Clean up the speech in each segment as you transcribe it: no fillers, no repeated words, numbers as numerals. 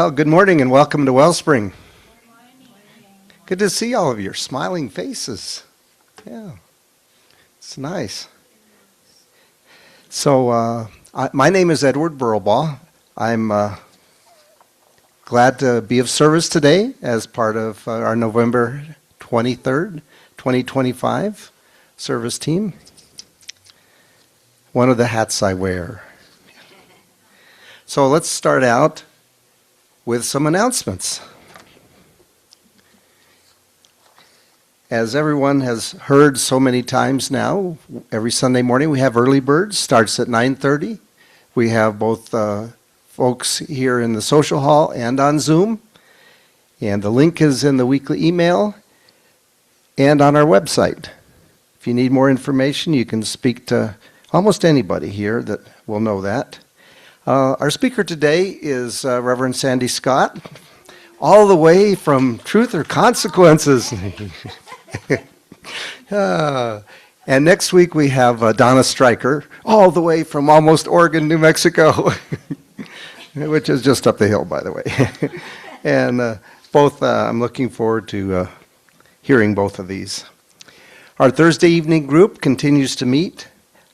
Oh, good morning and welcome to Wellspring. Good to see all of your smiling faces. Yeah, it's nice. So, my name is Edward Burlbaugh. I'm glad to be of service today as part of our November 23rd, 2025 service team. One of the hats I wear. So let's start out with some announcements. As everyone has heard so many times now, every Sunday morning we have early birds, starts at 9:30. We have both folks here in the social hall and on Zoom. And the link is in the weekly email and on our website. If you need more information, you can speak to almost anybody here that will know that. Our speaker today is Reverend Sandhi Scott, all the way from Truth or Consequences. And next week we have Donna Stryker, all the way from almost Oregon, New Mexico, which is just up the hill, by the way. And both, I'm looking forward to hearing both of these. Our Thursday evening group continues to meet.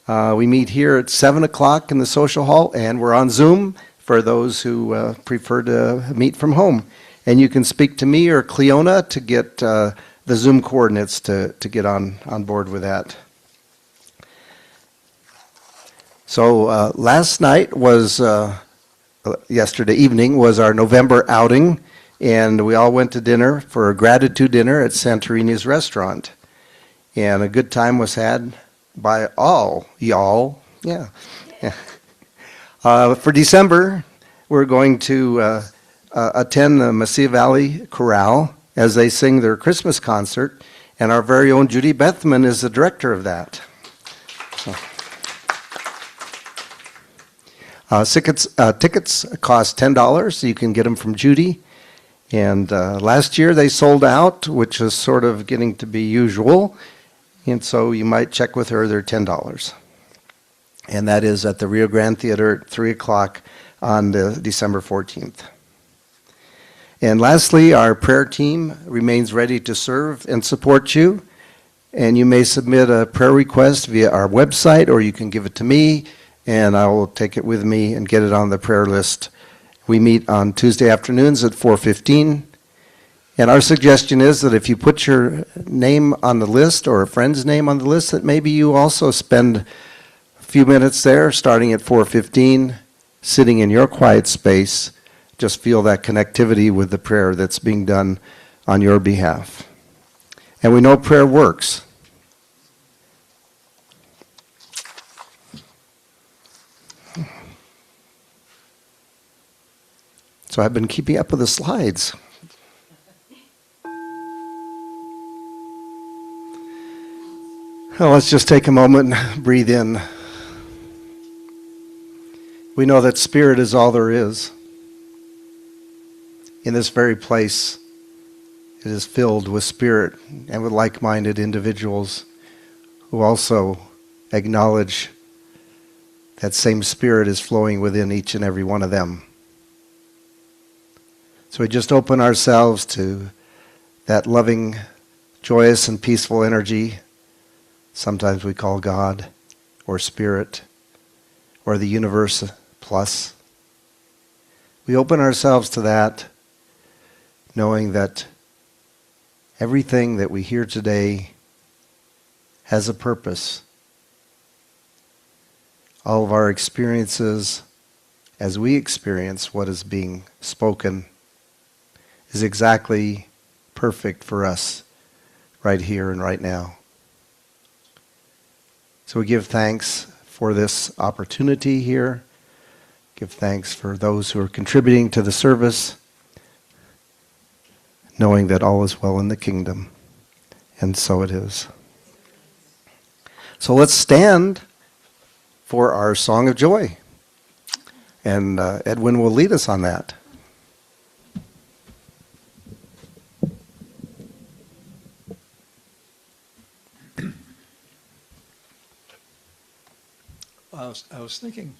We meet here at 7 o'clock in the social hall, and we're on Zoom for those who prefer to meet from home. And you can speak to me or Cleona to get the Zoom coordinates to get on board with that. So last night was, yesterday evening was our November outing, and we all went to dinner for a gratitude dinner at Santorini's restaurant. And a good time was had by all y'all. Yeah. For December, we're going to attend the Mesilla Valley Chorale as they sing their Christmas concert, and our very own Judy Bethman is the director of that. Tickets cost $10. So you can get them from Judy. And last year they sold out, which is sort of getting to be usual. And so you might check with her, they're $10. And that is at the Rio Grande Theater at 3 o'clock on December 14th. And lastly, our prayer team remains ready to serve and support you. And you may submit a prayer request via our website, or you can give it to me, and I will take it with me and get it on the prayer list. We meet on Tuesday afternoons at 4:15. And our suggestion is that if you put your name on the list or a friend's name on the list, that maybe you also spend a few minutes there, starting at 4:15, sitting in your quiet space. Just feel that connectivity with the prayer that's being done on your behalf. And we know prayer works. So I've been keeping up with the slides. Well, let's just take a moment and breathe in. We know that spirit is all there is. In this very place, it is filled with spirit and with like-minded individuals who also acknowledge that same spirit is flowing within each and every one of them. So we just open ourselves to that loving, joyous, and peaceful energy. Sometimes we call God, or Spirit, or the universe plus. We open ourselves to that, knowing that everything that we hear today has a purpose. All of our experiences, as we experience what is being spoken, is exactly perfect for us right here and right now. So we give thanks for this opportunity here. Give thanks for those who are contributing to the service, knowing that all is well in the kingdom. And so it is. So let's stand for our song of joy. And Edwin will lead us on that. I was thinking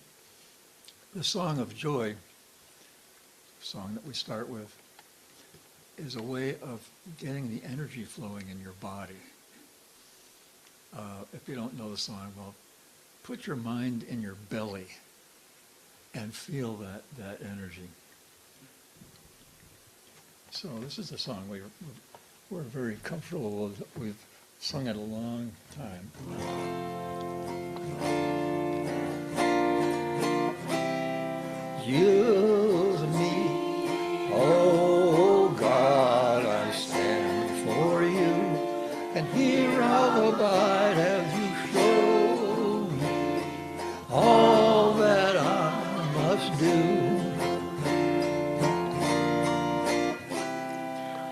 the song of joy song that we start with, is a way of getting the energy flowing in your body. If you don't know the song, well, put your mind in your belly and feel that energy. So this is a song we're very comfortable with. We've sung it a long time. Use me, oh God, I stand before you, and here I'll abide as you show me all that I must do.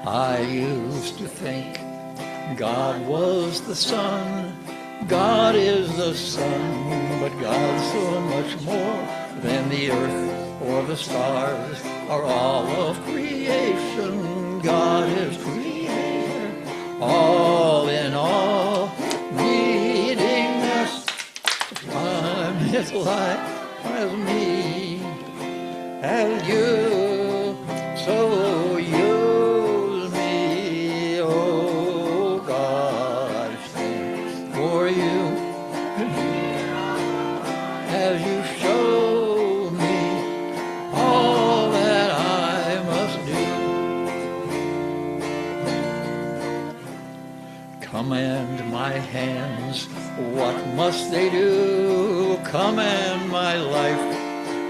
I used to think God was the sun, God is the sun, but God's so much more than the earth or the stars are all of creation. God is creator, all in all, needing us to find His light as me, as you, so use me, oh God, I stand for you, as you show me all that I must do. Command my hands, what must they do? Command my life,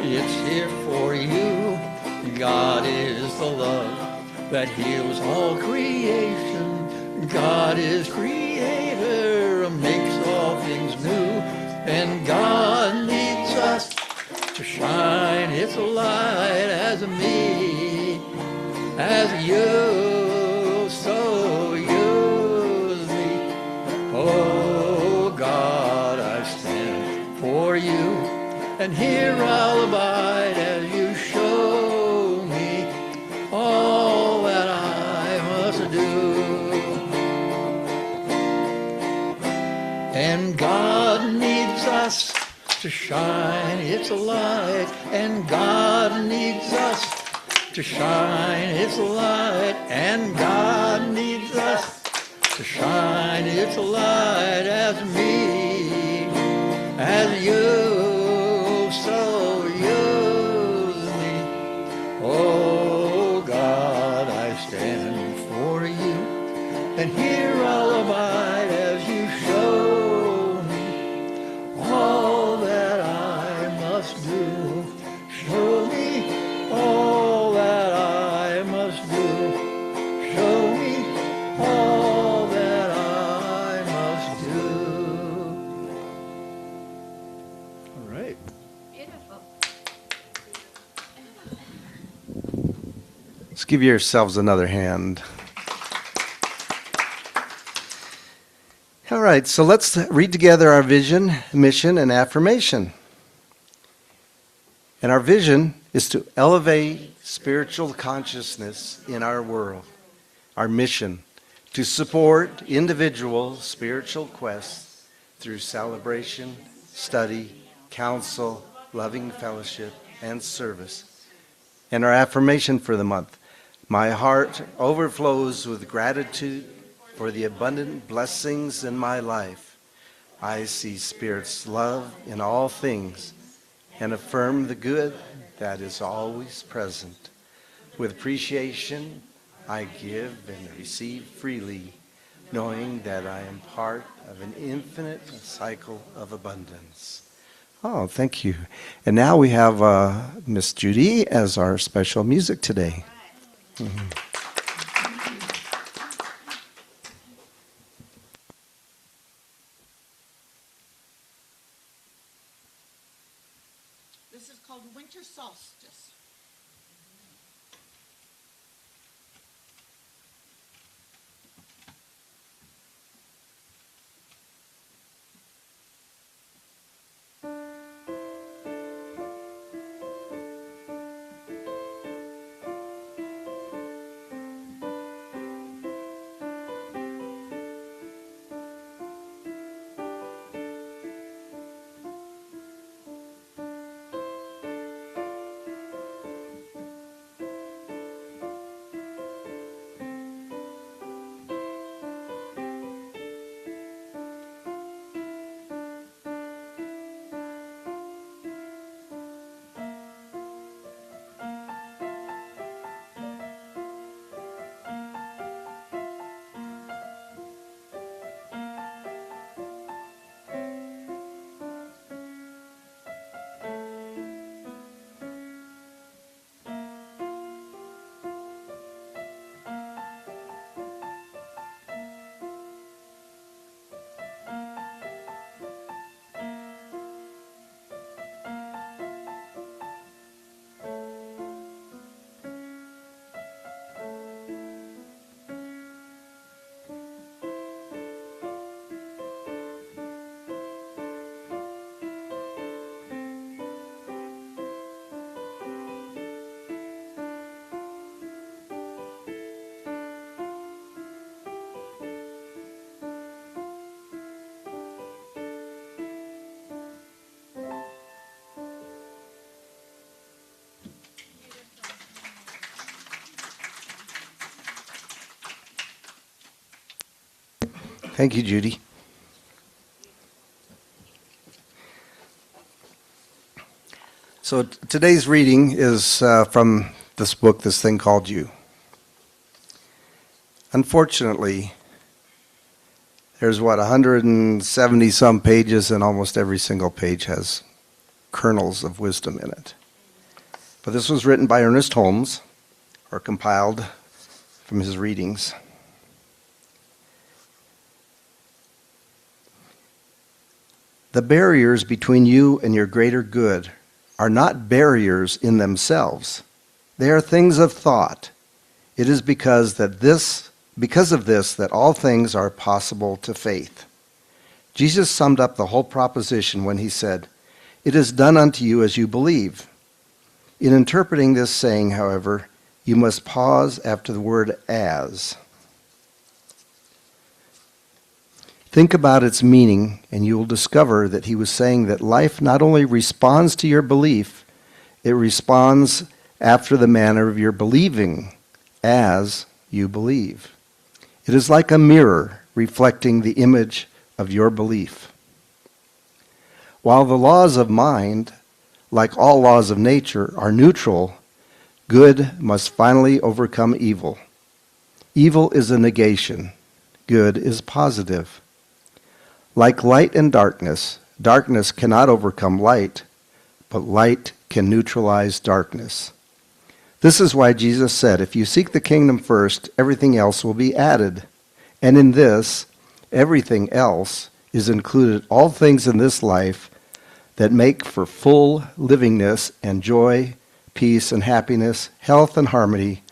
it's here for you. God is the love that heals all creation. God is creator, makes all things new. And God needs us to shine His light as me, as you, so use me. Oh God, I stand for you, and here I'll abide as you show me all that I must do. And God needs us to shine its light, and God needs us to shine its light, and God needs us to shine its light as me, as you, so use me. Oh God, I stand for you, and here I'll abide as you show me all that I must do. Show me all that I must do. Show me all that I must do. All right. Beautiful. Let's give yourselves another hand. All right, so let's read together our vision, mission, and affirmation. And our vision is to elevate spiritual consciousness in our world. Our mission, to support individual spiritual quests through celebration, study, counsel, loving fellowship, and service. And our affirmation for the month, my heart overflows with gratitude for the abundant blessings in my life. I see Spirit's love in all things and affirm the good that is always present. With appreciation, I give and receive freely, knowing that I am part of an infinite cycle of abundance. Oh, thank you. And now we have Miss Judy as our special music today. Mm-hmm. This is called Winter Solstice. Thank you, Judy. So today's reading is from this book, this thing called You. Unfortunately, there's 170 some pages, and almost every single page has kernels of wisdom in it. But this was written by Ernest Holmes, or compiled from his readings. The barriers between you and your greater good are not barriers in themselves. They are things of thought. It is because of this that all things are possible to faith. Jesus summed up the whole proposition when he said, "It is done unto you as you believe." In interpreting this saying, however, you must pause after the word as. Think about its meaning, and you will discover that he was saying that life not only responds to your belief, it responds after the manner of your believing, as you believe. It is like a mirror reflecting the image of your belief. While the laws of mind, like all laws of nature, are neutral, good must finally overcome evil. Evil is a negation. Good is positive. Like light and darkness, darkness cannot overcome light, but light can neutralize darkness. This is why Jesus said, if you seek the kingdom first, everything else will be added. And in this, everything else is included, all things in this life that make for full livingness and joy, peace and happiness, health and harmony,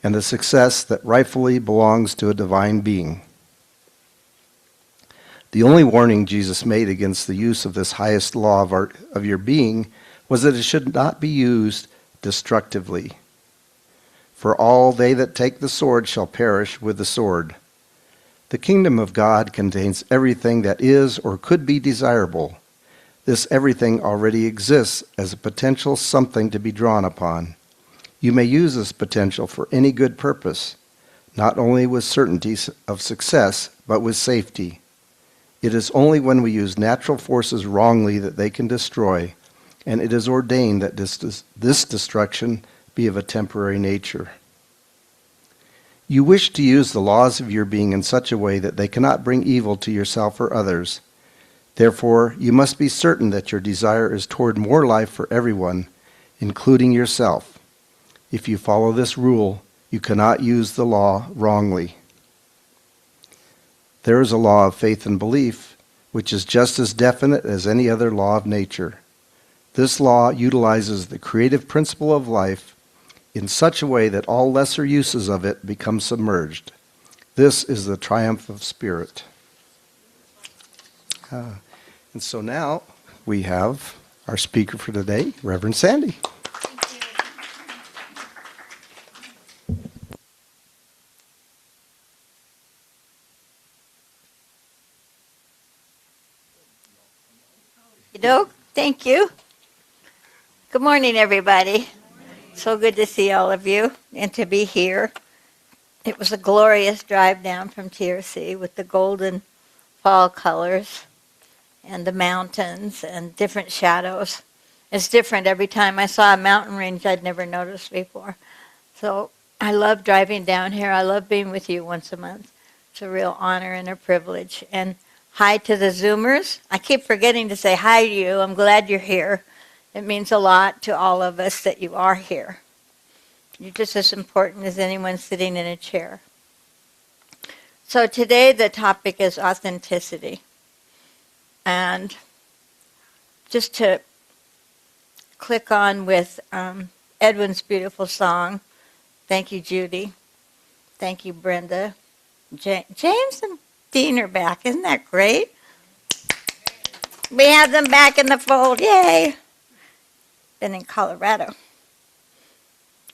and the success that rightfully belongs to a divine being. The only warning Jesus made against the use of this highest law of your being was that it should not be used destructively. For all they that take the sword shall perish with the sword. The kingdom of God contains everything that is or could be desirable. This everything already exists as a potential something to be drawn upon. You may use this potential for any good purpose, not only with certainty of success, but with safety. It is only when we use natural forces wrongly that they can destroy, and it is ordained that this destruction be of a temporary nature. You wish to use the laws of your being in such a way that they cannot bring evil to yourself or others. Therefore, you must be certain that your desire is toward more life for everyone, including yourself. If you follow this rule, you cannot use the law wrongly. There is a law of faith and belief, which is just as definite as any other law of nature. This law utilizes the creative principle of life in such a way that all lesser uses of it become submerged. This is the triumph of spirit. And so now we have our speaker for today, Reverend Sandhi. Thank you. Good morning, everybody. So good to see all of you and to be here. It was a glorious drive down from TRC with the golden fall colors and the mountains and different shadows. It's different every time I saw a mountain range I'd never noticed before. So I love driving down here. I love being with you once a month. It's a real honor and a privilege. And hi to the Zoomers. I keep forgetting to say hi to you. I'm glad you're here. It means a lot to all of us that you are here. You're just as important as anyone sitting in a chair. So today the topic is authenticity. And just to click on with Edwin's beautiful song. Thank you, Judy. Thank you, Brenda. James and Dean are back. Isn't that great? We have them back in the fold. Yay! Been in Colorado.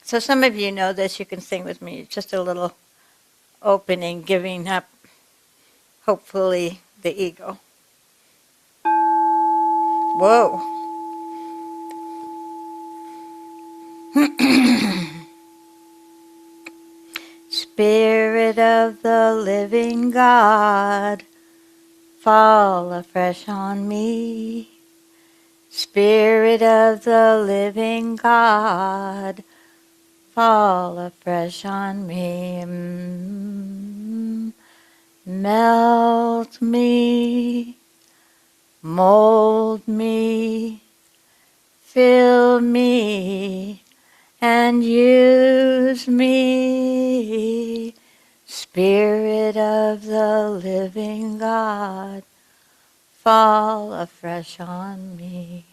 So some of you know this. You can sing with me. Just a little opening, giving up, hopefully, the ego. Whoa. Spirit of the living God, fall afresh on me. Spirit of the living God, fall afresh on me. Melt me, mold me, fill me, and use me. Spirit of the living God, fall afresh on me.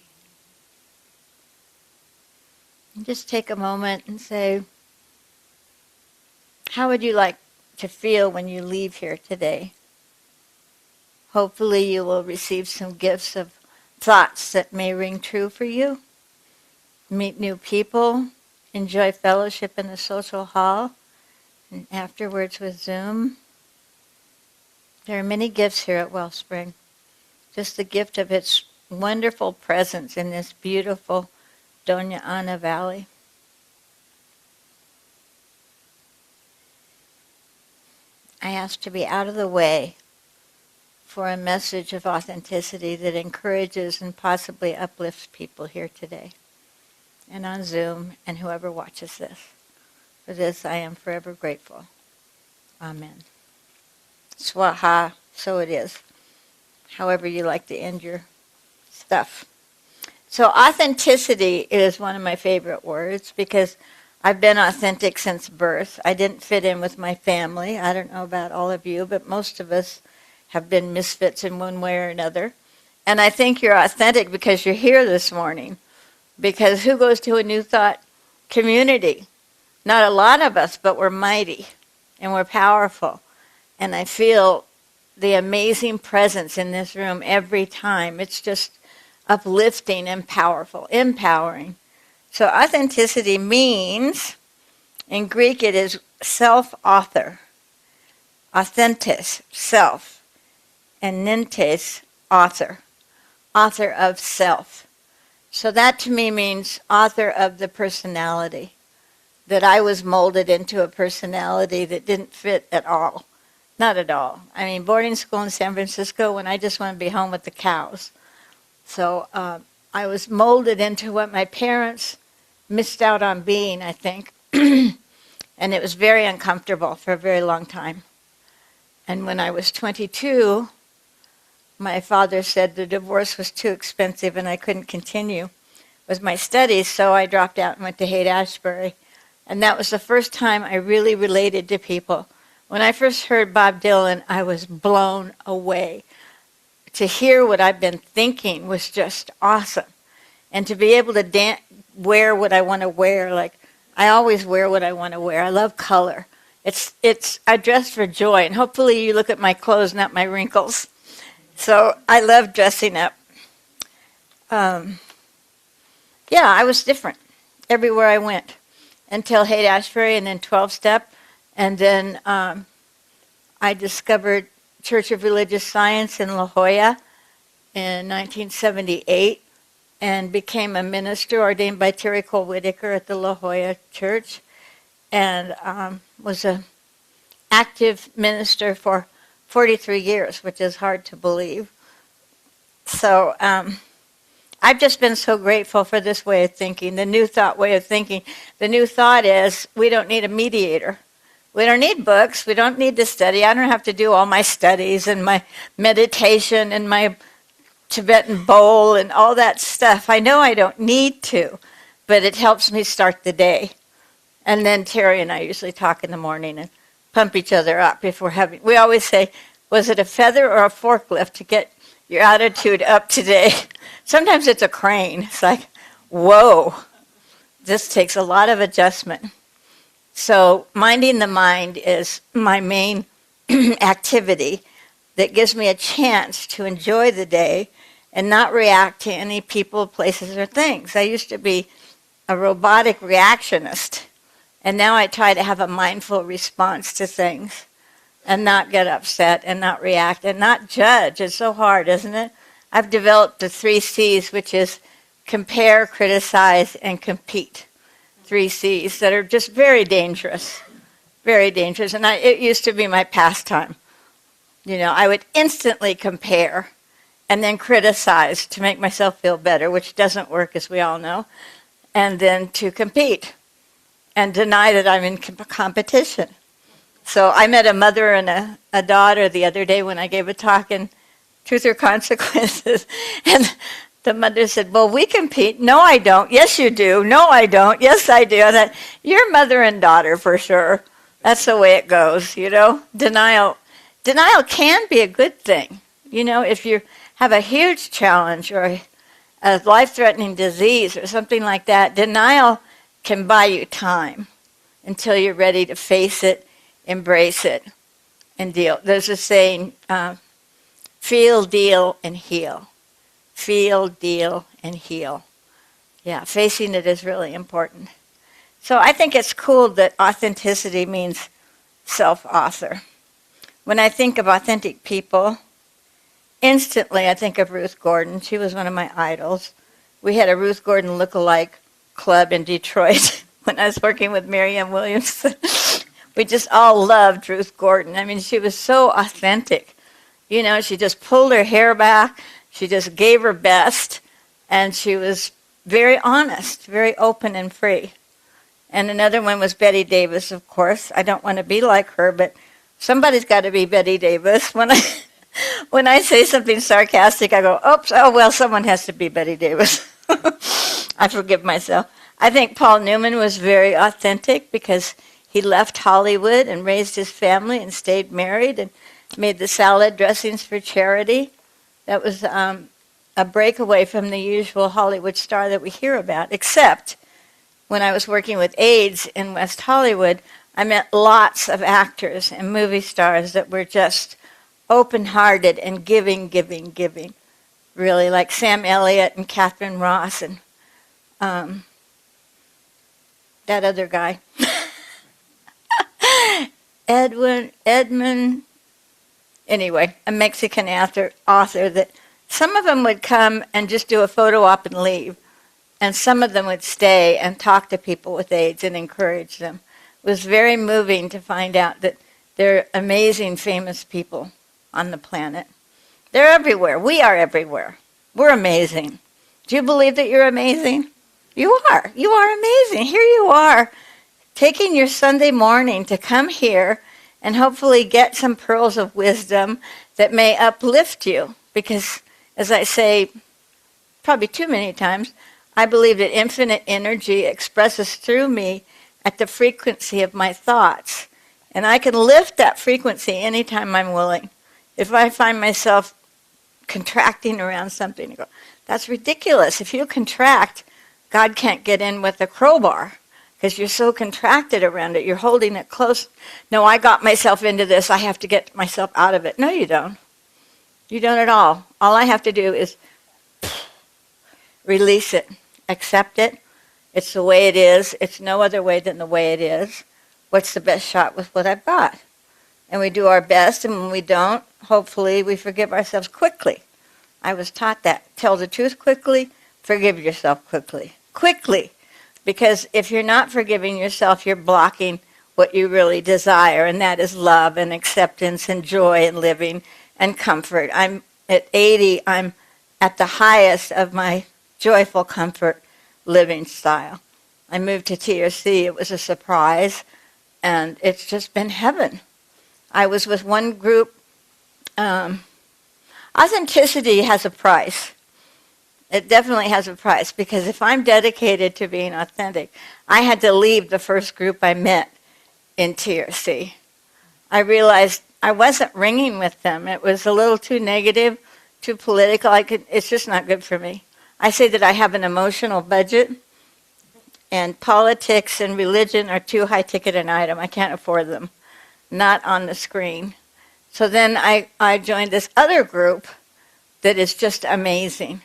And just take a moment and say, how would you like to feel when you leave here today? Hopefully you will receive some gifts of thoughts that may ring true for you. Meet new people, enjoy fellowship in the social hall, and afterwards with Zoom. There are many gifts here at Wellspring. Just the gift of its wonderful presence in this beautiful Doña Ana Valley. I ask to be out of the way for a message of authenticity that encourages and possibly uplifts people here today and on Zoom and whoever watches this. For this I am forever grateful. Amen. Swaha, so it is. However you like to end your stuff. So authenticity is one of my favorite words because I've been authentic since birth. I didn't fit in with my family. I don't know about all of you, but most of us have been misfits in one way or another. And I think you're authentic because you're here this morning. Because who goes to a New Thought community? Not a lot of us, but we're mighty and we're powerful. And I feel the amazing presence in this room every time. It's just uplifting and powerful, empowering. So authenticity means, in Greek it is self-author. Authentis, self. And nentes, author. Author of self. So that to me means author of the personality. That I was molded into a personality that didn't fit at all. Not at all. I mean, boarding school in San Francisco when I just wanted to be home with the cows. So I was molded into what my parents missed out on being, I think. And it was very uncomfortable for a very long time. And when I was 22, my father said the divorce was too expensive and I couldn't continue with my studies, so I dropped out and went to Haight-Ashbury. And that was the first time I really related to people. When I first heard Bob Dylan, I was blown away. To hear what I've been thinking was just awesome. And to be able to wear what I want to wear, like I always wear what I want to wear. I love color. I dress for joy, and hopefully you look at my clothes, not my wrinkles. So I love dressing up. I was different everywhere I went until Haight-Ashbury and then 12-step. And then I discovered Church of Religious Science in La Jolla in 1978 and became a minister ordained by Terry Cole Whitaker at the La Jolla Church and was an active minister for 43 years, which is hard to believe. So I've just been so grateful for this way of thinking, the New Thought way of thinking. The New Thought is we don't need a mediator. We don't need books. We don't need to study. I don't have to do all my studies and my meditation and my Tibetan bowl and all that stuff. I know I don't need to, but it helps me start the day. And then Terry and I usually talk in the morning and pump each other up before having. We always say, was it a feather or a forklift to get your attitude up today? Sometimes it's a crane. It's like, whoa, this takes a lot of adjustment. So minding the mind is my main activity that gives me a chance to enjoy the day and not react to any people, places, or things. I used to be a robotic reactionist, and now I try to have a mindful response to things and not get upset and not react and not judge. It's so hard, isn't it? I've developed the 3 C's, which is compare, criticize, and compete. 3 C's that are just very dangerous, very dangerous. And it used to be my pastime. I would instantly compare and then criticize to make myself feel better, which doesn't work, as we all know, and then to compete and deny that I'm in competition. So I met a mother and a daughter the other day when I gave a talk in Truth or Consequences, and the mother said, well, we compete. No, I don't. Yes, you do. No, I don't. Yes, I do. I thought, you're mother and daughter for sure. That's the way it goes, Denial can be a good thing. If you have a huge challenge or a life-threatening disease or something like that, denial can buy you time until you're ready to face it, embrace it, and deal. There's a saying, feel, deal, and heal. Feel, deal, and heal. Yeah, facing it is really important. So I think it's cool that authenticity means self-author. When I think of authentic people, instantly I think of Ruth Gordon. She was one of my idols. We had a Ruth Gordon look-alike club in Detroit when I was working with Marianne Williamson. We just all loved Ruth Gordon. I mean, she was so authentic. She just pulled her hair back. She just gave her best. And she was very honest, very open and free. And another one was Betty Davis, of course. I don't want to be like her, but somebody's got to be Betty Davis. When I say something sarcastic, I go, oops, oh, well, someone has to be Betty Davis. I forgive myself. I think Paul Newman was very authentic because he left Hollywood and raised his family and stayed married and made the salad dressings for charity. That was a breakaway from the usual Hollywood star that we hear about, except when I was working with AIDS in West Hollywood, I met lots of actors and movie stars that were just open-hearted and giving. Really, like Sam Elliott and Catherine Ross and that other guy. Edmund, anyway, a Mexican author that some of them would come and just do a photo op and leave. And some of them would stay and talk to people with AIDS and encourage them. It was very moving to find out that there are amazing, famous people on the planet. They're everywhere. We are everywhere. We're amazing. Do you believe that you're amazing? You are. You are amazing. Here you are, taking your Sunday morning to come here and hopefully get some pearls of wisdom that may uplift you. Because, as I say probably too many times, I believe that infinite energy expresses through me at the frequency of my thoughts. And I can lift that frequency anytime I'm willing. If I find myself contracting around something, I go, that's ridiculous. If you contract, God can't get in with a crowbar because you're so contracted around it. You're holding it close. No, I got myself into this. I have to get myself out of it. No, you don't. You don't at all. All I have to do is release it. Accept it. It's the way it is. It's no other way than the way it is. What's the best shot with what I've got? And we do our best, and when we don't, hopefully we forgive ourselves quickly. I was taught that. Tell the truth quickly, forgive yourself quickly. Quickly. Because if you're not forgiving yourself, you're blocking what you really desire, and that is love and acceptance and joy and living and comfort. I'm at 80, I'm at the highest of my joyful comfort living style. I moved to TRC. It was a surprise, and it's just been heaven. I was with one group. Authenticity has a price. It definitely has a price, because if I'm dedicated to being authentic, I had to leave the first group I met in TRC. I realized I wasn't ringing with them. It was a little too negative, too political. It's just not good for me. I say that I have an emotional budget, and politics and religion are too high-ticket an item. I can't afford them. Not on the screen. So then I joined this other group that is just amazing.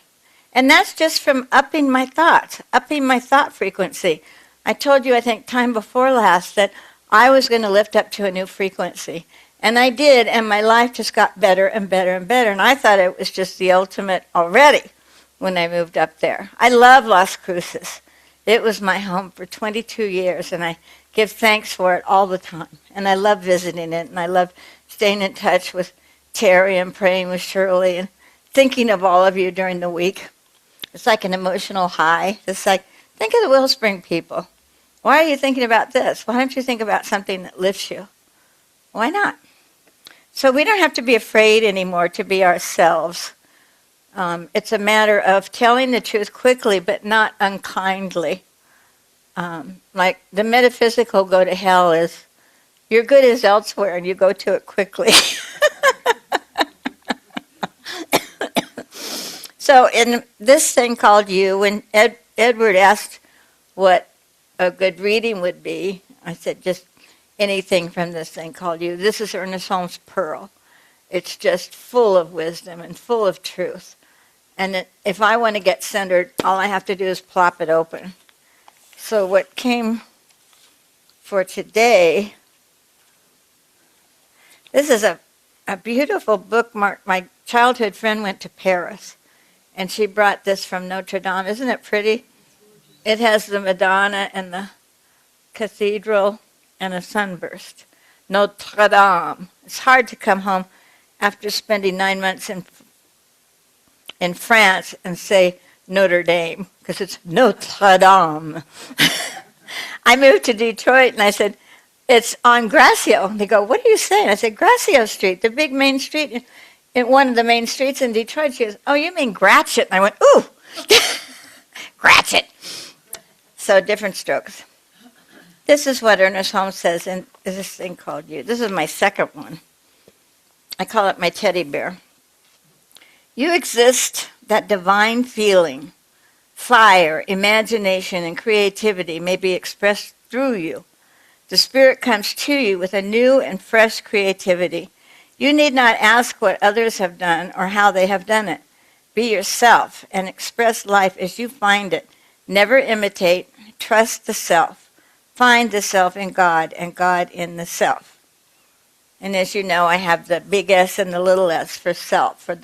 And that's just from upping my thoughts, upping my thought frequency. I told you, I think, time before last, that I was going to lift up to a new frequency. And I did, and my life just got better and better and better. And I thought it was just the ultimate already when I moved up there. I love Las Cruces. It was my home for 22 years, and I give thanks for it all the time. And I love visiting it, and I love staying in touch with Terry and praying with Shirley and thinking of all of you during the week. It's like an emotional high. It's like, think of the Wellspring people. Why are you thinking about this? Why don't you think about something that lifts you? Why not? So we don't have to be afraid anymore to be ourselves. It's a matter of telling the truth quickly, but not unkindly. Like the metaphysical go to hell is, your good is elsewhere and you go to it quickly. So in this thing called You, when Edward asked what a good reading would be, I said just anything from this thing called You. This is Ernest Holmes' Pearl. It's just full of wisdom and full of truth. And if I want to get centered, all I have to do is plop it open. So what came for today, this is a beautiful bookmark. My childhood friend went to Paris, and she brought this from Notre Dame. Isn't it pretty? It has the Madonna and the cathedral and a sunburst. Notre Dame. It's hard to come home after spending 9 months in France and say Notre Dame, because it's Notre Dame. I moved to Detroit and I said, it's on Gracio. They go, what are you saying? I said, Gracio Street, the big main street, in one of the main streets in Detroit. She goes, oh, you mean Gratchit? And I went, ooh, Gratchit. So different strokes. This is what Ernest Holmes says in this thing called You. This is my second one. I call it my teddy bear. You exist, that divine feeling, fire, imagination, and creativity may be expressed through you. The Spirit comes to you with a new and fresh creativity. You need not ask what others have done or how they have done it. Be yourself and express life as you find it. Never imitate. Trust the self. Find the self in God and God in the self. And as you know, I have the big S and the little s for self, for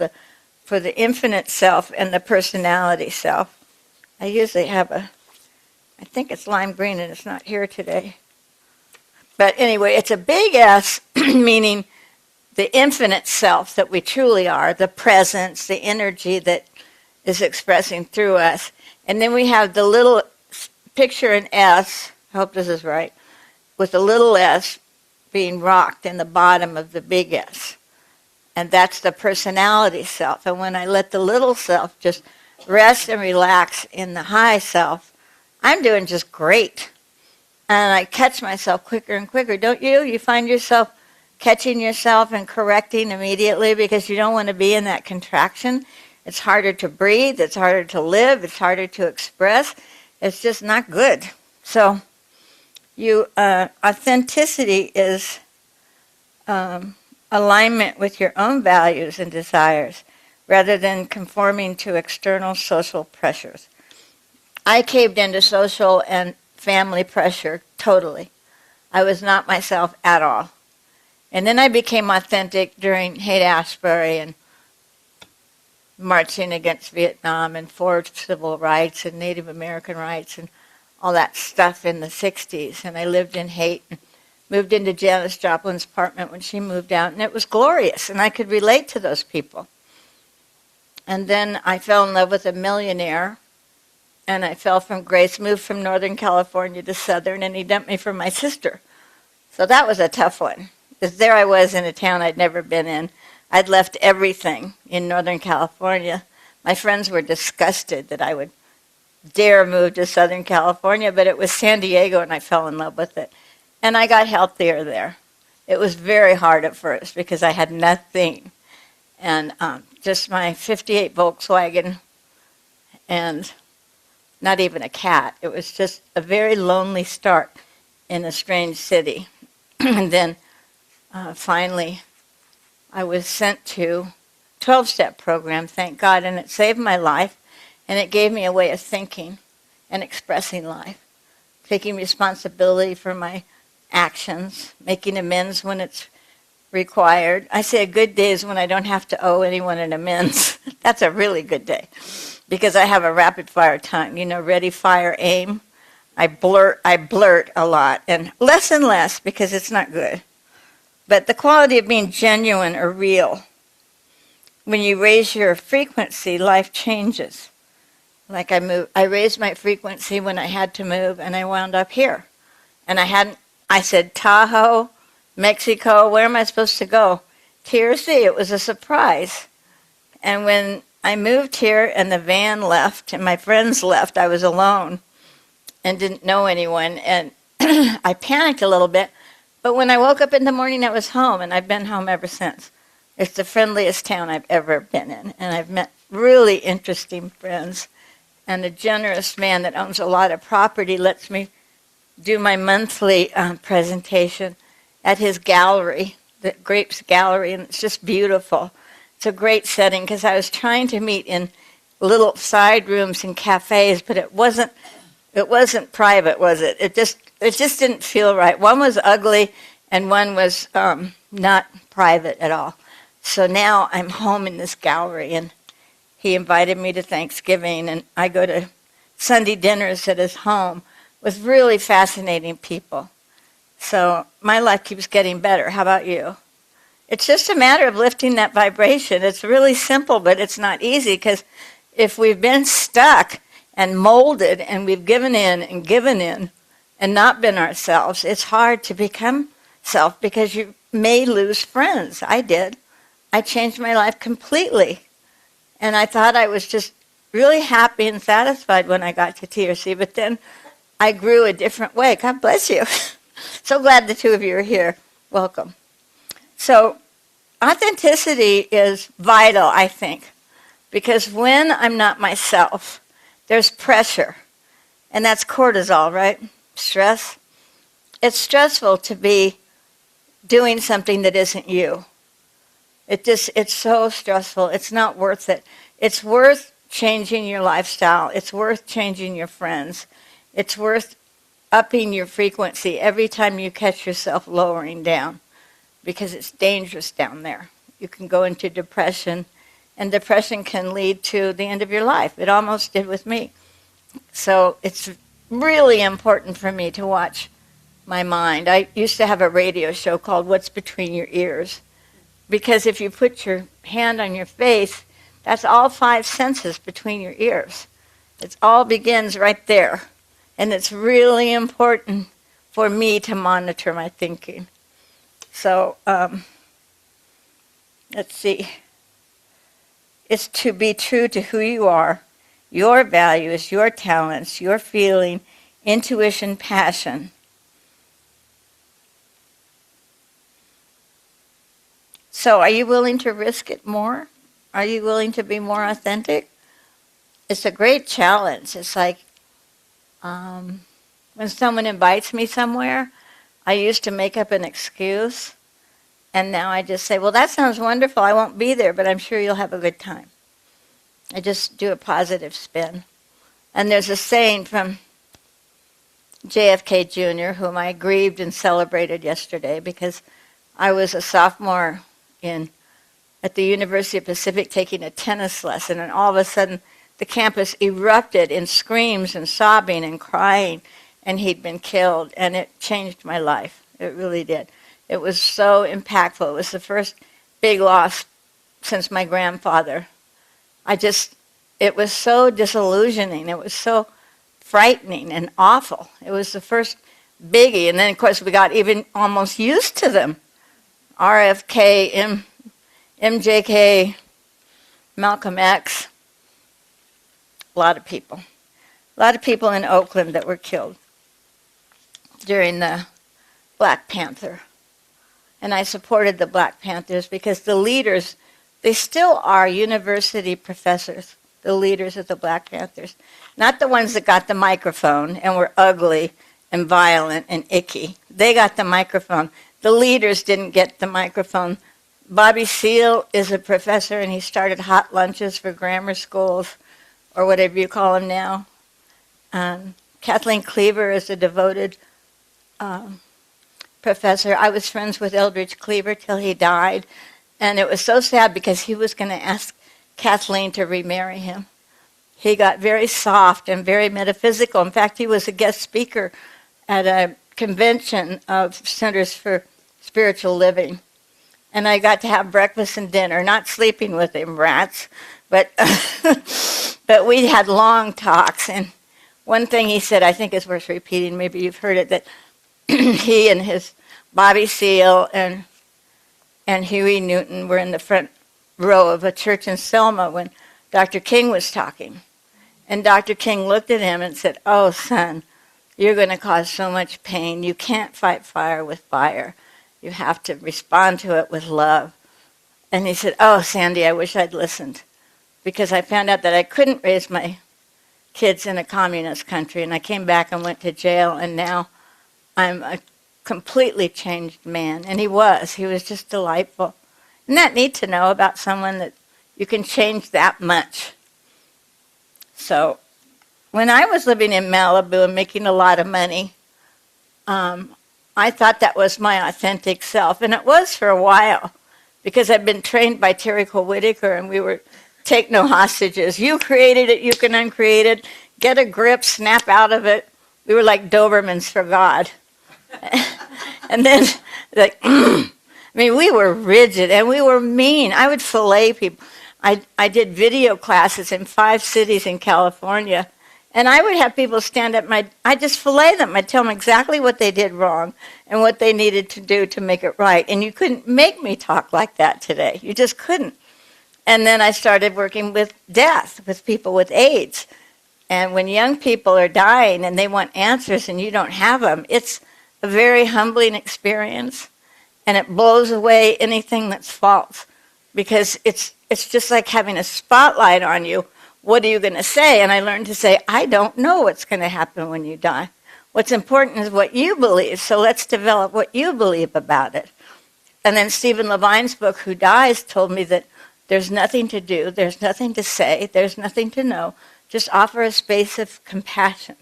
the infinite self and the personality self. I usually have I think it's lime green and it's not here today. But anyway, it's a big S, meaning the infinite self that we truly are, the presence, the energy that is expressing through us. And then we have the little picture in S, I hope this is right, with the little s being rocked in the bottom of the big S. And that's the personality self. And when I let the little self just rest and relax in the high self, I'm doing just great. And I catch myself quicker and quicker. Don't you? You find yourself catching yourself and correcting immediately because you don't want to be in that contraction. It's harder to breathe. It's harder to live. It's harder to express. It's just not good. So authenticity is alignment with your own values and desires rather than conforming to external social pressures. I caved into social and family pressure totally. I was not myself at all. And then I became authentic during Haight-Ashbury and marching against Vietnam and for civil rights and Native American rights and all that stuff in the 60s. And I lived in Haight and moved into Janis Joplin's apartment when she moved out. And it was glorious. And I could relate to those people. And then I fell in love with a millionaire. And I fell from grace, moved from Northern California to Southern, and he dumped me for my sister. So that was a tough one. Because there I was in a town I'd never been in. I'd left everything in Northern California. My friends were disgusted that I would dare move to Southern California, but it was San Diego, and I fell in love with it. And I got healthier there. It was very hard at first because I had nothing. And just my 58 Volkswagen and not even a cat. It was just a very lonely start in a strange city. And then finally, I was sent to 12-step program, thank God, and it saved my life, and it gave me a way of thinking and expressing life, taking responsibility for my actions, making amends when it's required. I say a good day is when I don't have to owe anyone an amends. That's a really good day. Because I have a rapid-fire tongue, ready, fire, aim. I blurt a lot, and less because it's not good. But the quality of being genuine or real when you raise your frequency, life changes. Like I raised my frequency when I had to move, and I wound up here. And I said, Tahoe, Mexico, where am I supposed to go? TRC, it was a surprise. And when I moved here and the van left and my friends left, I was alone and didn't know anyone. And I panicked a little bit. But when I woke up in the morning, I was home, and I've been home ever since. It's the friendliest town I've ever been in, and I've met really interesting friends. And a generous man that owns a lot of property lets me do my monthly presentation at his gallery, the Grapes Gallery, and it's just beautiful. It's a great setting because I was trying to meet in little side rooms and cafes, but it wasn't private, was it? It just didn't feel right. One was ugly, and one was not private at all. So now I'm home in this gallery, and he invited me to Thanksgiving, and I go to Sunday dinners at his home with really fascinating people. So my life keeps getting better. How about you? It's just a matter of lifting that vibration. It's really simple, but it's not easy, because if we've been stuck and molded and we've given in and not been ourselves, it's hard to become self, because you may lose friends. I did. I changed my life completely. And I thought I was just really happy and satisfied when I got to TRC, but then I grew a different way. God bless you. So glad the two of you are here. Welcome. So authenticity is vital, I think, because when I'm not myself, there's pressure, and that's cortisol, right? Stress. It's stressful to be doing something that isn't you. It's so stressful. It's not worth it. It's worth changing your lifestyle. It's worth changing your friends. It's worth upping your frequency every time you catch yourself lowering down, because it's dangerous down there. You can go into depression, and depression can lead to the end of your life. It almost did with me. So it's really important for me to watch my mind. I used to have a radio show called What's Between Your Ears, because if you put your hand on your face, that's all 5 senses between your ears. It all begins right there. And it's really important for me to monitor my thinking. So, let's see. It's to be true to who you are, your values, your talents, your feeling, intuition, passion. So are you willing to risk it more? Are you willing to be more authentic? It's a great challenge. It's like when someone invites me somewhere, I used to make up an excuse, and now I just say, well, that sounds wonderful. I won't be there, but I'm sure you'll have a good time. I just do a positive spin. And there's a saying from JFK Jr., whom I grieved and celebrated yesterday, because I was a sophomore at the University of Pacific taking a tennis lesson, and all of a sudden the campus erupted in screams and sobbing and crying, and he'd been killed, and it changed my life. It really did. It was so impactful. It was the first big loss since my grandfather. It was so disillusioning. It was so frightening and awful. It was the first biggie, and then of course we got even almost used to them. RFK, MJK, Malcolm X, a lot of people. A lot of people in Oakland that were killed during the Black Panther. And I supported the Black Panthers because the leaders, they still are university professors, the leaders of the Black Panthers. Not the ones that got the microphone and were ugly and violent and icky. They got the microphone. The leaders didn't get the microphone. Bobby Seale is a professor, and he started hot lunches for grammar schools, or whatever you call them now. Kathleen Cleaver is a devoted professor. I was friends with Eldridge Cleaver till he died, and it was so sad because he was going to ask Kathleen to remarry him. He got very soft and very metaphysical. In fact, he was a guest speaker at a convention of Centers for Spiritual Living. and I got to have breakfast and dinner, not sleeping with him, rats, but, but we had long talks. And one thing he said, I think is worth repeating, maybe you've heard it, that he and his Bobby Seale and Huey Newton were in the front row of a church in Selma when Dr. King was talking. And Dr. King looked at him and said, "Oh, son, you're going to cause so much pain. You can't fight fire with fire. You have to respond to it with love." And he said, "Oh, Sandy, I wish I'd listened, because I found out that I couldn't raise my kids in a communist country, and I came back and went to jail, and now I'm a completely changed man." And he was just delightful. Isn't that neat to know about someone that you can change that much? So when I was living in Malibu and making a lot of money, I thought that was my authentic self. And it was for a while, because I'd been trained by Terry Cole Whitaker, and we were take no hostages. You created it, you can uncreate it. Get a grip, snap out of it. We were like Dobermans for God. And then, like, I mean, we were rigid and we were mean. I would fillet people. I did video classes in 5 cities in California, and I would have people stand up. I'd just fillet them. I'd tell them exactly what they did wrong and what they needed to do to make it right. And you couldn't make me talk like that today. You just couldn't. And then I started working with death, with people with AIDS. And when young people are dying and they want answers and you don't have them, it's a very humbling experience. And it blows away anything that's false, because it's just like having a spotlight on you. What are you going to say? And I learned to say, I don't know what's going to happen when you die. What's important is what you believe, so let's develop what you believe about it. And then Stephen Levine's book, Who Dies, told me that there's nothing to do, there's nothing to say, there's nothing to know. Just offer a space of compassion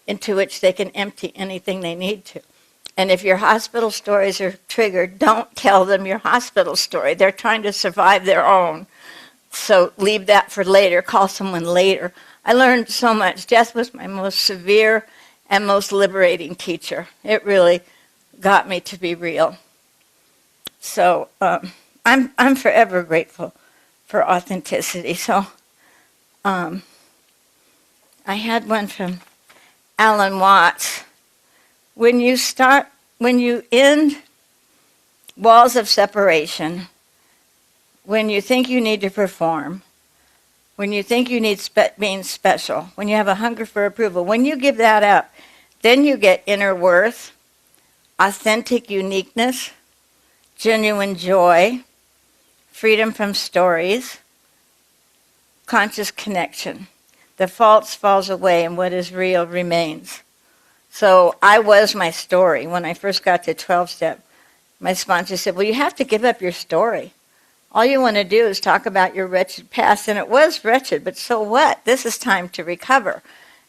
into which they can empty anything they need to. And if your hospital stories are triggered, don't tell them your hospital story. They're trying to survive their own. So leave that for later. Call someone later. I learned so much. Death was my most severe and most liberating teacher. It really got me to be real. So I'm forever grateful for authenticity. So I had one from Alan Watts. When you end walls of separation, when you think you need to perform, when you think you need being special, when you have a hunger for approval, when you give that up, then you get inner worth, authentic uniqueness, genuine joy, freedom from stories, conscious connection. The false falls away and what is real remains. So I was my story. When I first got to 12-step, my sponsor said, well, you have to give up your story. All you want to do is talk about your wretched past. And it was wretched, but so what? This is time to recover.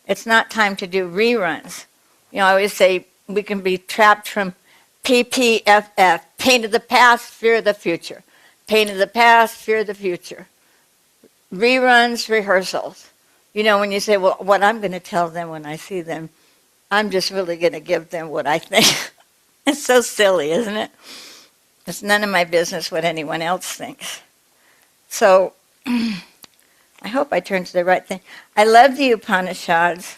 It's not time to do reruns. You know, I always say we can be trapped from PPFF, pain of the past, fear of the future. Pain of the past, fear of the future. Reruns, rehearsals. You know, when you say, well, what I'm going to tell them when I see them, I'm just really going to give them what I think. It's so silly, isn't it? It's none of my business what anyone else thinks. So I hope I turned to the right thing. I love the Upanishads.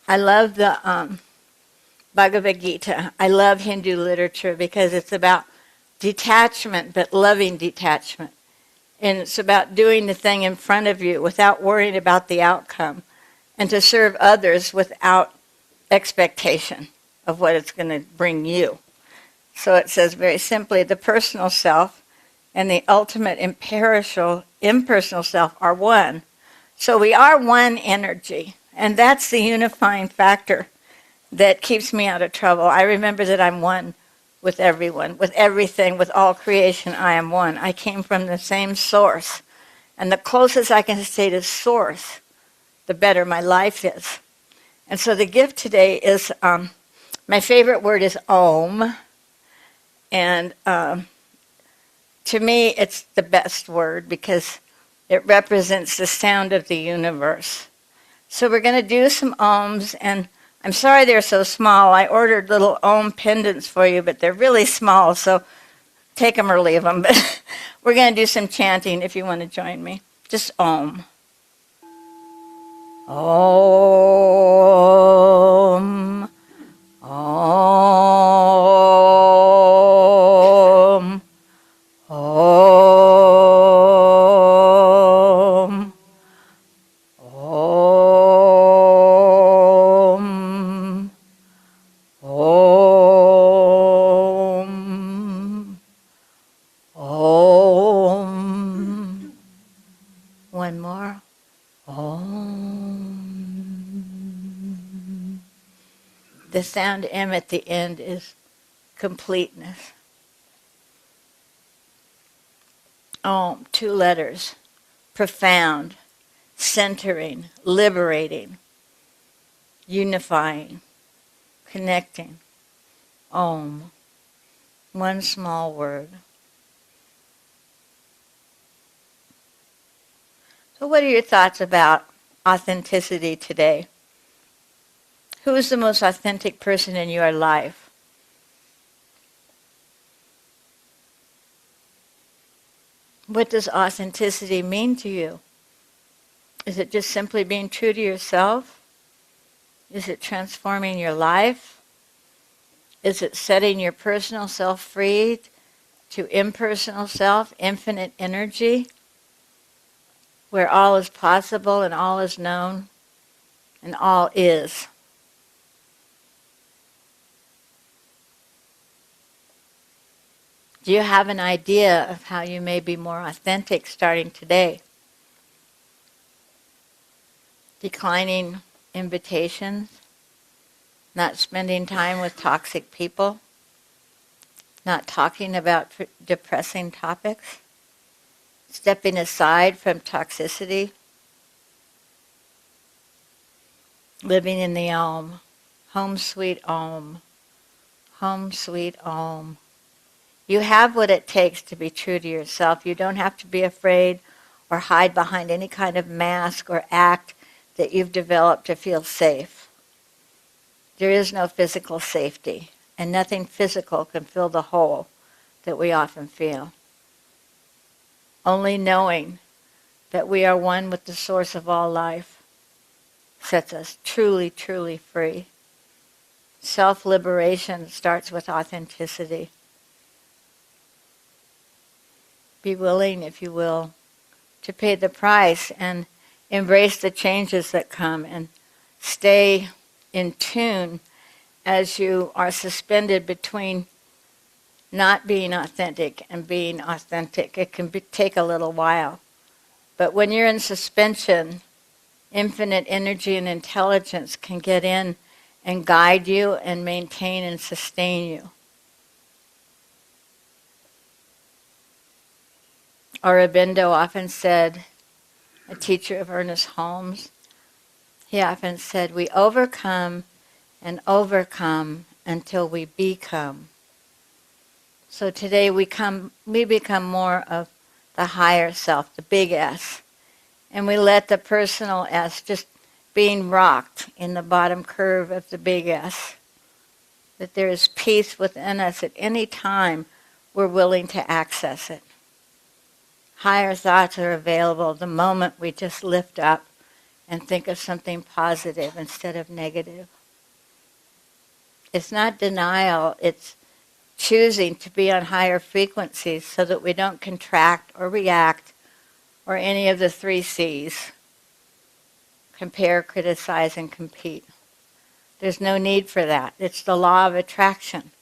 I love the Bhagavad Gita. I love Hindu literature because it's about detachment, but loving detachment. And it's about doing the thing in front of you without worrying about the outcome, and to serve others without expectation of what it's going to bring you. So it says very simply, the personal self and the ultimate impersonal self are one. So we are one energy, and that's the unifying factor that keeps me out of trouble. I remember that I'm one with everyone, with everything, with all creation. I am one. I came from the same source. And the closest I can stay to source, the better my life is. And so the gift today is, my favorite word is Om. And to me, it's the best word because it represents the sound of the universe. So we're going to do some Oms, and I'm sorry they're so small. I ordered little Om pendants for you, but they're really small. So Take them or leave them, but we're going to do some chanting if you want to join me. Just Om. Om. Om. Om. Om. Om. Om. One more. Om. The sound M at the end is completeness. Om, 2 letters. Profound, centering, liberating, unifying, connecting. Om. One small word. So what are your thoughts about authenticity today? Who is the most authentic person in your life? What does authenticity mean to you? Is it just simply being true to yourself? Is it transforming your life? Is it setting your personal self free to impersonal self, infinite energy, where all is possible and all is known and all is? Do you have an idea of how you may be more authentic starting today? Declining invitations, not spending time with toxic people, not talking about depressing topics, stepping aside from toxicity, living in the Om, home sweet Om, home sweet Om. You have what it takes to be true to yourself. You don't have to be afraid or hide behind any kind of mask or act that you've developed to feel safe. There is no physical safety, and nothing physical can fill the hole that we often feel. Only knowing that we are one with the source of all life sets us truly, truly free. Self-liberation starts with authenticity. Be willing, if you will, to pay the price and embrace the changes that come and stay in tune as you are suspended between not being authentic and being authentic. It can take a little while. But when you're in suspension, infinite energy and intelligence can get in and guide you and maintain and sustain you. Aurobindo often said, a teacher of Ernest Holmes, he often said, we overcome and overcome until we become. So today we become more of the higher self, the big S, and we let the personal S just being rocked in the bottom curve of the big S, that there is peace within us at any time we're willing to access it. Higher thoughts are available the moment we just lift up and think of something positive instead of negative. It's not denial, it's choosing to be on higher frequencies so that we don't contract or react or any of the 3 C's. Compare, criticize, and compete. There's no need for that. It's the law of attraction.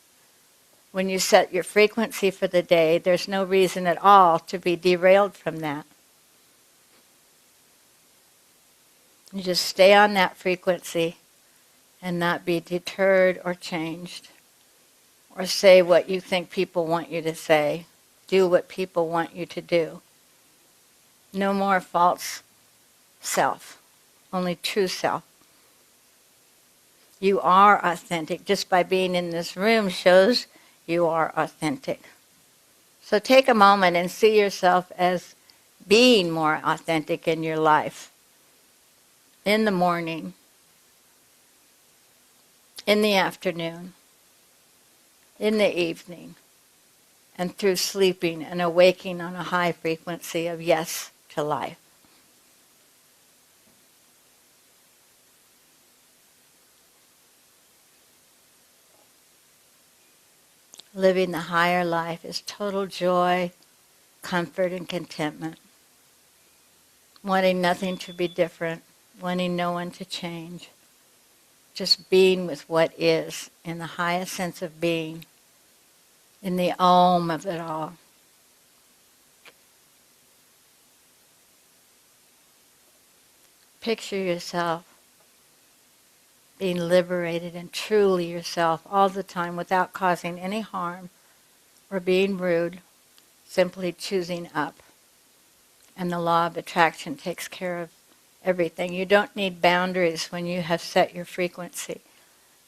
When you set your frequency for the day, there's no reason at all to be derailed from that. You just stay on that frequency and not be deterred or changed. Or say what you think people want you to say. Do what people want you to do. No more false self. Only true self. You are authentic. Just by being in this room shows you are authentic. So take a moment and see yourself as being more authentic in your life. In the morning. In the afternoon. In the evening. and through sleeping and awaking on a high frequency of yes to life. Living the higher life is total joy, comfort, and contentment. Wanting nothing to be different, wanting no one to change. Just being with what is, in the highest sense of being, in the Om of it all. Picture yourself being liberated and truly yourself all the time without causing any harm or being rude, simply choosing up. And the law of attraction takes care of everything. You don't need boundaries when you have set your frequency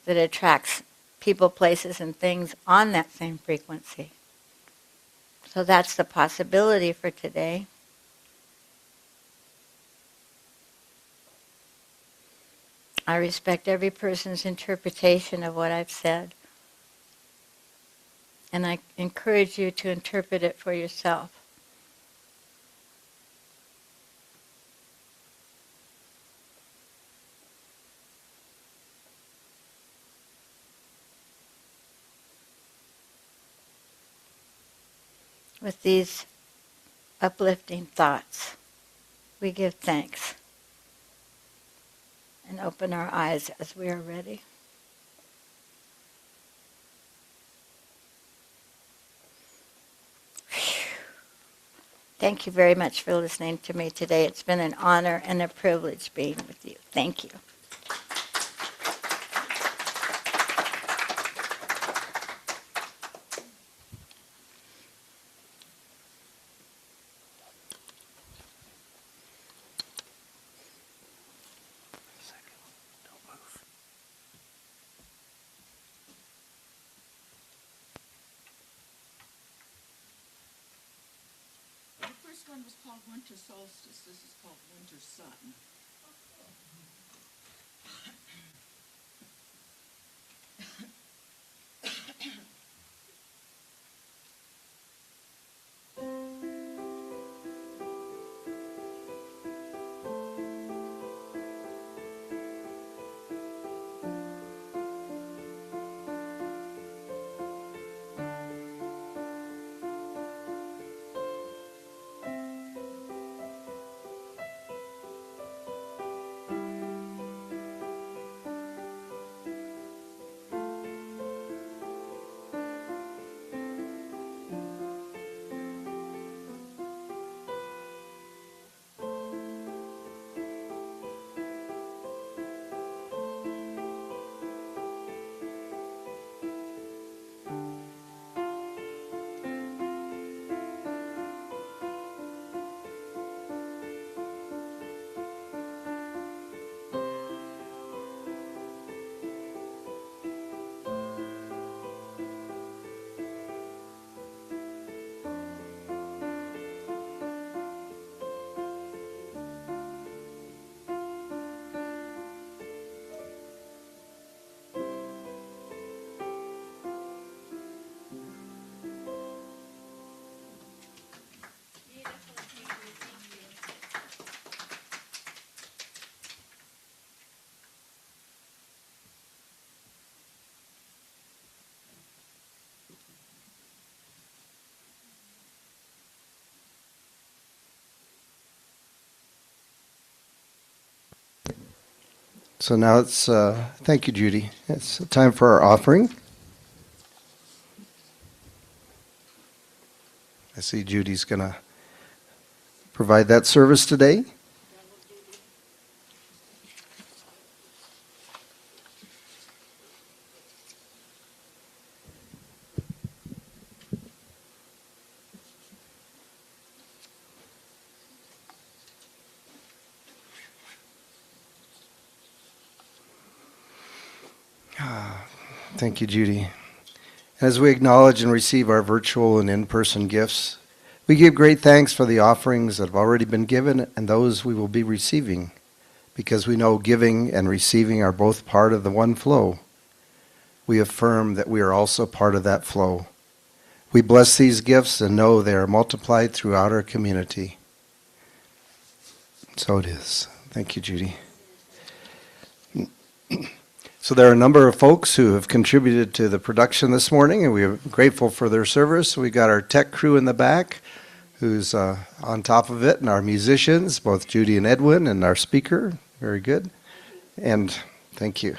that attracts people, places, and things on that same frequency. So that's the possibility for today. I respect every person's interpretation of what I've said. And I encourage you to interpret it for yourself. With these uplifting thoughts, we give thanks and open our eyes as we are ready. Thank you very much for listening to me today. It's been an honor and a privilege being with you. Thank you. The first one was called Winter Solstice. This is called Winter Sun. So now it's, thank you, Judy. It's time for our offering. I see Judy's going to provide that service today. Thank you, Judy. As we acknowledge and receive our virtual and in-person gifts, we give great thanks for the offerings that have already been given and those we will be receiving, because we know giving and receiving are both part of the one flow. We affirm that we are also part of that flow. We bless these gifts and know they are multiplied throughout our community. So it is. Thank you, Judy. So there are a number of folks who have contributed to the production this morning, and we are grateful for their service. We got our tech crew in the back who's on top of it, and our musicians, both Judy and Edwin, and our speaker. Very good. And thank you.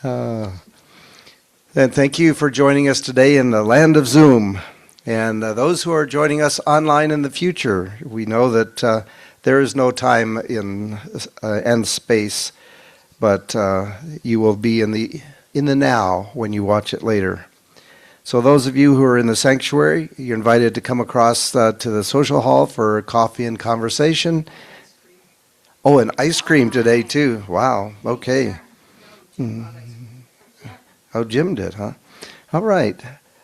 And thank you for joining us today in the land of Zoom. And those who are joining us online in the future, we know that there is no time in and space, but you will be in the now when you watch it later. So those of you who are in the sanctuary, you're invited to come across to the social hall for coffee and conversation. Oh, and ice cream today too. Wow. Okay. Oh, Jim did, huh? All right.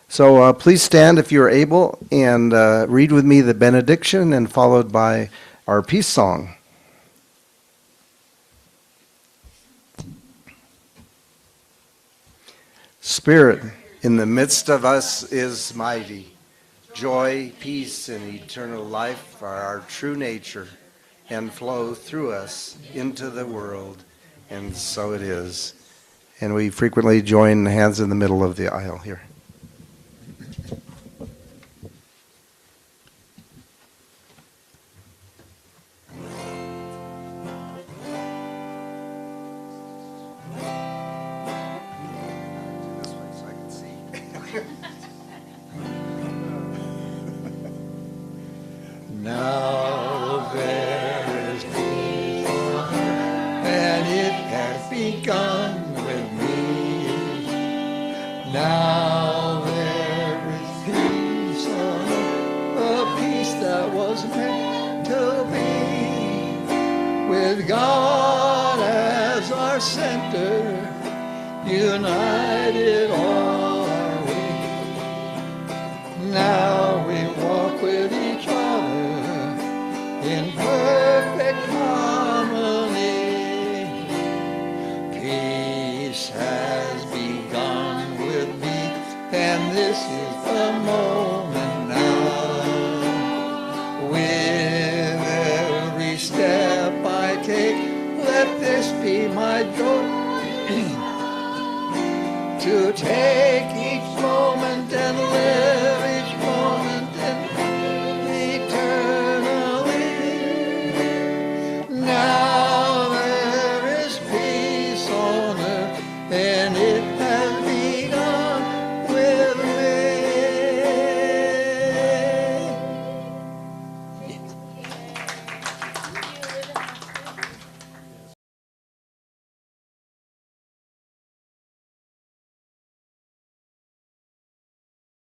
So please stand if you're able and read with me the benediction and followed by our peace song. Spirit in the midst of us is mighty. Joy, peace, and eternal life are our true nature and flow through us into the world. And so it is. And we frequently join hands in the middle of the aisle here. Now there is peace on earth, and it has begun with me. Now there is peace on earth, a peace that was meant to be. With God as our center, united all our way. Now we walk with each other in perfect harmony. Peace has begun with me, and this is the moment now. With every step I take, let this be my joy. To take each moment and live